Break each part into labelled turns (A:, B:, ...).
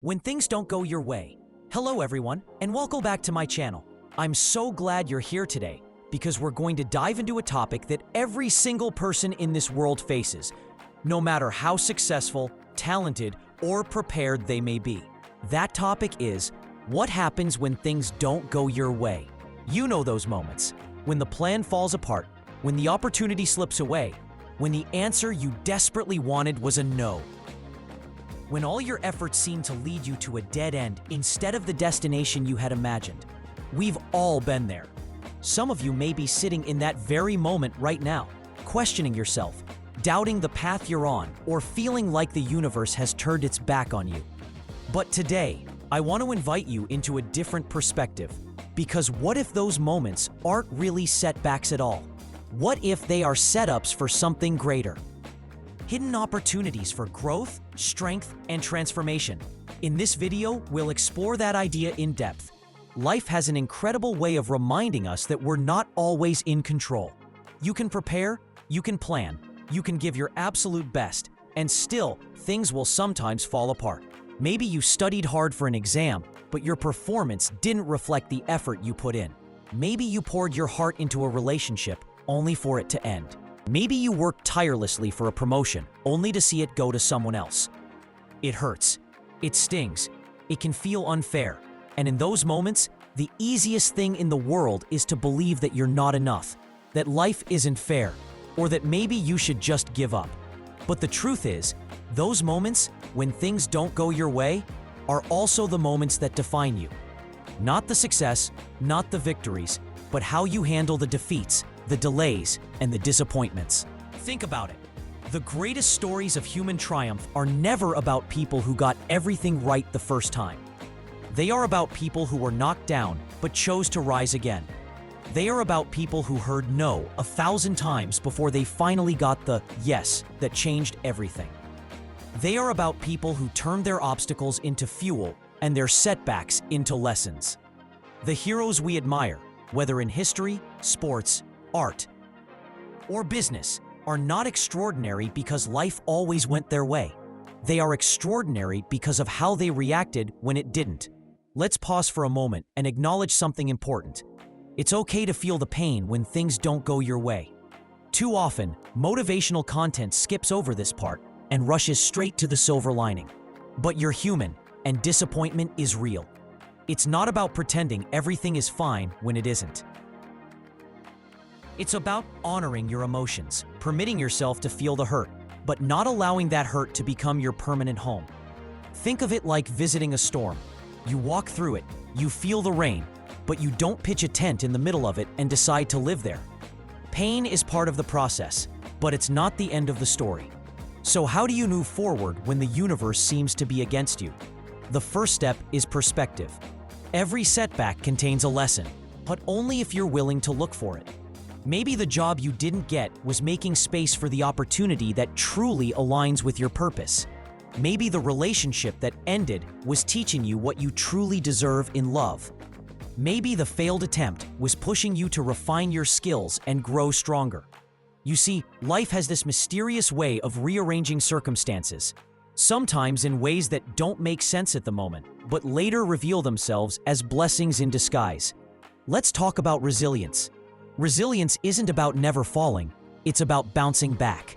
A: When things don't go your way. Hello everyone, and welcome back to my channel. I'm so glad you're here today because we're going to dive into a topic that every single person in this world faces, no matter how successful, talented, or prepared they may be. That topic is, what happens when things don't go your way? You know those moments, when the plan falls apart, when the opportunity slips away, when the answer you desperately wanted was a no. When all your efforts seem to lead you to a dead end instead of the destination you had imagined. We've all been there. Some of you may be sitting in that very moment right now, questioning yourself, doubting the path you're on, or feeling like the universe has turned its back on you. But today, I want to invite you into a different perspective, because what if those moments aren't really setbacks at all? What if they are setups for something greater? Hidden opportunities for growth, strength, and transformation. In this video, we'll explore that idea in depth. Life has an incredible way of reminding us that we're not always in control. You can prepare, you can plan, you can give your absolute best, and still, things will sometimes fall apart. Maybe you studied hard for an exam, but your performance didn't reflect the effort you put in. Maybe you poured your heart into a relationship, only for it to end. Maybe you worked tirelessly for a promotion, only to see it go to someone else. It hurts. It stings. It can feel unfair. And in those moments, the easiest thing in the world is to believe that you're not enough, that life isn't fair, or that maybe you should just give up. But the truth is, those moments, when things don't go your way, are also the moments that define you. Not the success, not the victories, but how you handle the defeats, the delays, and the disappointments. Think about it. The greatest stories of human triumph are never about people who got everything right the first time. They are about people who were knocked down but chose to rise again. They are about people who heard no 1,000 times before they finally got the yes that changed everything. They are about people who turned their obstacles into fuel and their setbacks into lessons. The heroes we admire, whether in history, sports, art, or business, are not extraordinary because life always went their way. They are extraordinary because of how they reacted when it didn't. Let's pause for a moment and acknowledge something important. It's okay to feel the pain when things don't go your way. Too often, motivational content skips over this part and rushes straight to the silver lining. But you're human, and disappointment is real. It's not about pretending everything is fine when it isn't. It's about honoring your emotions, permitting yourself to feel the hurt, but not allowing that hurt to become your permanent home. Think of it like visiting a storm. You walk through it, you feel the rain, but you don't pitch a tent in the middle of it and decide to live there. Pain is part of the process, but it's not the end of the story. So how do you move forward when the universe seems to be against you? The first step is perspective. Every setback contains a lesson, but only if you're willing to look for it. Maybe the job you didn't get was making space for the opportunity that truly aligns with your purpose. Maybe the relationship that ended was teaching you what you truly deserve in love. Maybe the failed attempt was pushing you to refine your skills and grow stronger. You see, life has this mysterious way of rearranging circumstances, sometimes in ways that don't make sense at the moment, but later reveal themselves as blessings in disguise. Let's talk about resilience. Resilience isn't about never falling, it's about bouncing back.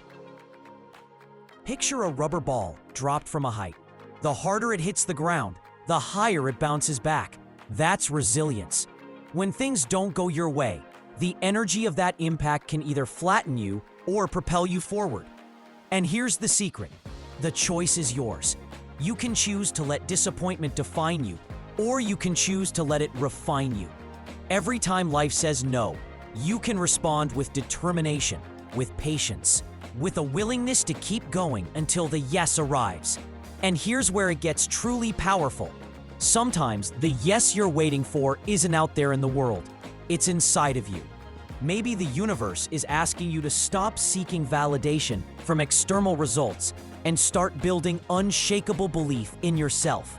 A: Picture a rubber ball dropped from a height. The harder it hits the ground, the higher it bounces back. That's resilience. When things don't go your way, the energy of that impact can either flatten you or propel you forward. And here's the secret. The choice is yours. You can choose to let disappointment define you, or you can choose to let it refine you. Every time life says no, you can respond with determination, with patience, with a willingness to keep going until the yes arrives. And here's where it gets truly powerful. Sometimes the yes you're waiting for isn't out there in the world. It's inside of you. Maybe the universe is asking you to stop seeking validation from external results and start building unshakable belief in yourself.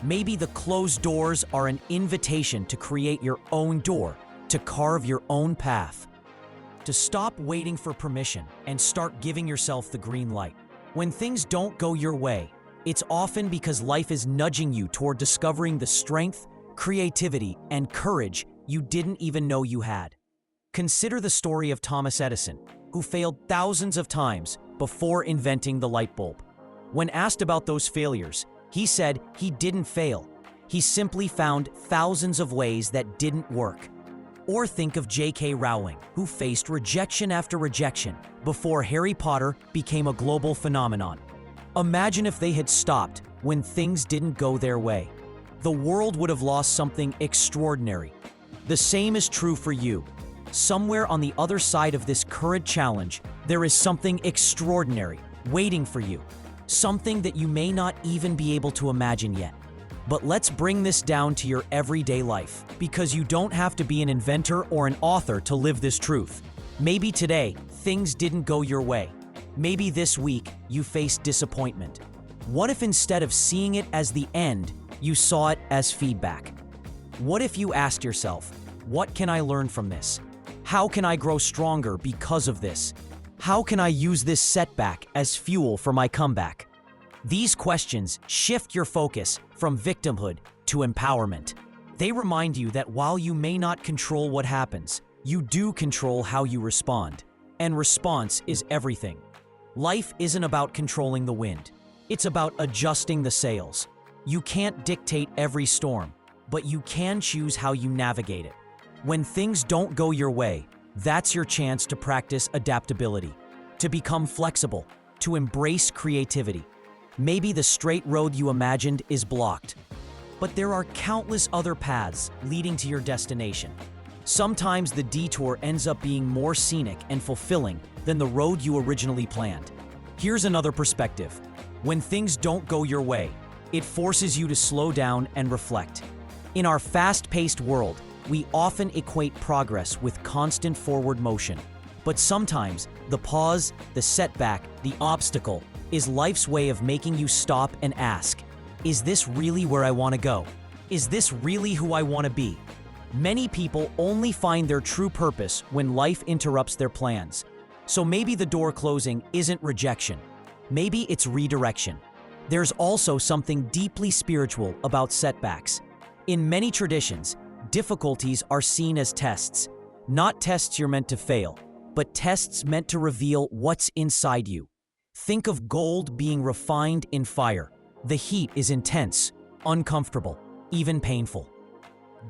A: Maybe the closed doors are an invitation to create your own door, to carve your own path, to stop waiting for permission and start giving yourself the green light. When things don't go your way, It's often because life is nudging you toward discovering the strength, creativity, and courage you didn't even know you had. Consider the story of Thomas Edison, who failed thousands of times before inventing the light bulb. When asked about those failures, he said he didn't fail. He simply found thousands of ways that didn't work. Or think of J.K. Rowling, who faced rejection after rejection before Harry Potter became a global phenomenon. Imagine if they had stopped when things didn't go their way. The world would have lost something extraordinary. The same is true for you. Somewhere on the other side of this current challenge, there is something extraordinary waiting for you. Something that you may not even be able to imagine yet. But let's bring this down to your everyday life, because you don't have to be an inventor or an author to live this truth. Maybe today, things didn't go your way. Maybe this week, you faced disappointment. What if instead of seeing it as the end, you saw it as feedback? What if you asked yourself, what can I learn from this? How can I grow stronger because of this? How can I use this setback as fuel for my comeback? These questions shift your focus from victimhood to empowerment. They remind you that while you may not control what happens, you do control how you respond. And response is everything. Life isn't about controlling the wind. It's about adjusting the sails. You can't dictate every storm, but you can choose how you navigate it. When things don't go your way, that's your chance to practice adaptability, to become flexible, to embrace creativity. Maybe the straight road you imagined is blocked, but there are countless other paths leading to your destination. Sometimes the detour ends up being more scenic and fulfilling than the road you originally planned. Here's another perspective. When things don't go your way, it forces you to slow down and reflect. In our fast-paced world, we often equate progress with constant forward motion. But sometimes, the pause, the setback, the obstacle is life's way of making you stop and ask, is this really where I want to go? Is this really who I want to be? Many people only find their true purpose when life interrupts their plans. So maybe the door closing isn't rejection. Maybe it's redirection. There's also something deeply spiritual about setbacks. In many traditions, difficulties are seen as tests. Not tests you're meant to fail, but tests meant to reveal what's inside you. Think of gold being refined in fire. The heat is intense, uncomfortable, even painful.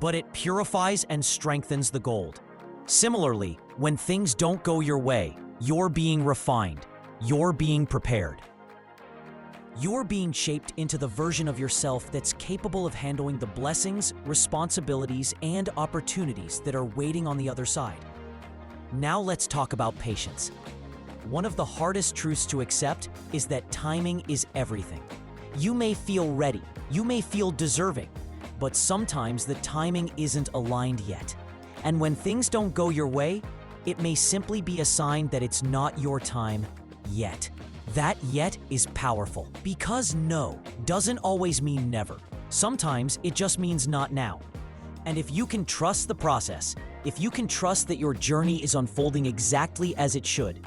A: But it purifies and strengthens the gold. Similarly, when things don't go your way, you're being refined. You're being prepared. You're being shaped into the version of yourself that's capable of handling the blessings, responsibilities, and opportunities that are waiting on the other side. Now let's talk about patience. One of the hardest truths to accept is that timing is everything. You may feel ready, you may feel deserving, but sometimes the timing isn't aligned yet. And when things don't go your way, it may simply be a sign that it's not your time yet. That yet is powerful, because no doesn't always mean never. Sometimes it just means not now. And if you can trust the process, if you can trust that your journey is unfolding exactly as it should,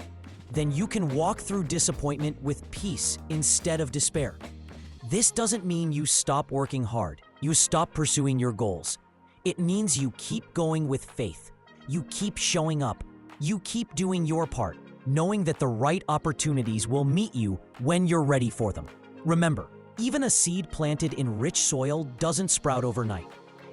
A: then you can walk through disappointment with peace instead of despair. This doesn't mean you stop working hard, you stop pursuing your goals. It means you keep going with faith. You keep showing up. You keep doing your part, knowing that the right opportunities will meet you when you're ready for them. Remember, even a seed planted in rich soil doesn't sprout overnight.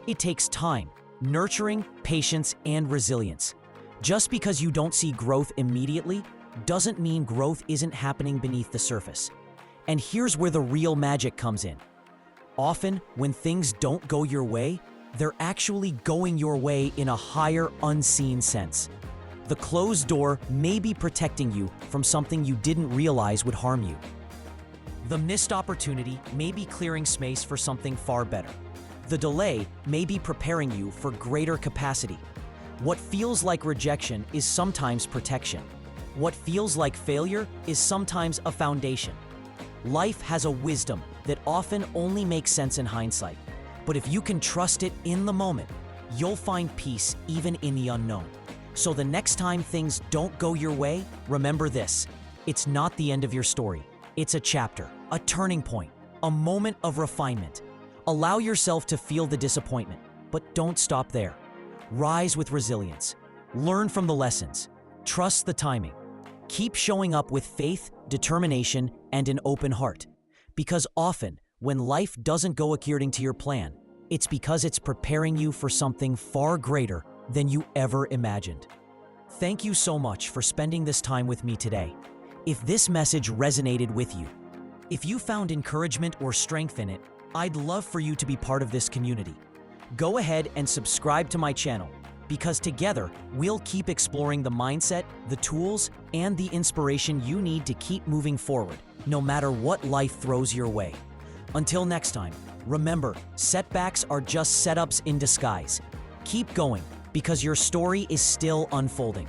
A: It takes time, nurturing, patience, and resilience. Just because you don't see growth immediately doesn't mean growth isn't happening beneath the surface. And here's where the real magic comes in. Often, when things don't go your way, they're actually going your way in a higher, unseen sense. The closed door may be protecting you from something you didn't realize would harm you. The missed opportunity may be clearing space for something far better. The delay may be preparing you for greater capacity. What feels like rejection is sometimes protection. What feels like failure is sometimes a foundation. Life has a wisdom that often only makes sense in hindsight. But if you can trust it in the moment, you'll find peace even in the unknown. So the next time things don't go your way, remember this. It's not the end of your story. It's a chapter, a turning point, a moment of refinement. Allow yourself to feel the disappointment, but don't stop there. Rise with resilience. Learn from the lessons. Trust the timing. Keep showing up with faith, determination, and an open heart. Because often, when life doesn't go according to your plan, it's because it's preparing you for something far greater than you ever imagined. Thank you so much for spending this time with me today. If this message resonated with you, if you found encouragement or strength in it, I'd love for you to be part of this community. Go ahead and subscribe to my channel, because together we'll keep exploring the mindset, the tools, and the inspiration you need to keep moving forward, no matter what life throws your way. Until next time, remember, setbacks are just setups in disguise. Keep going, because your story is still unfolding.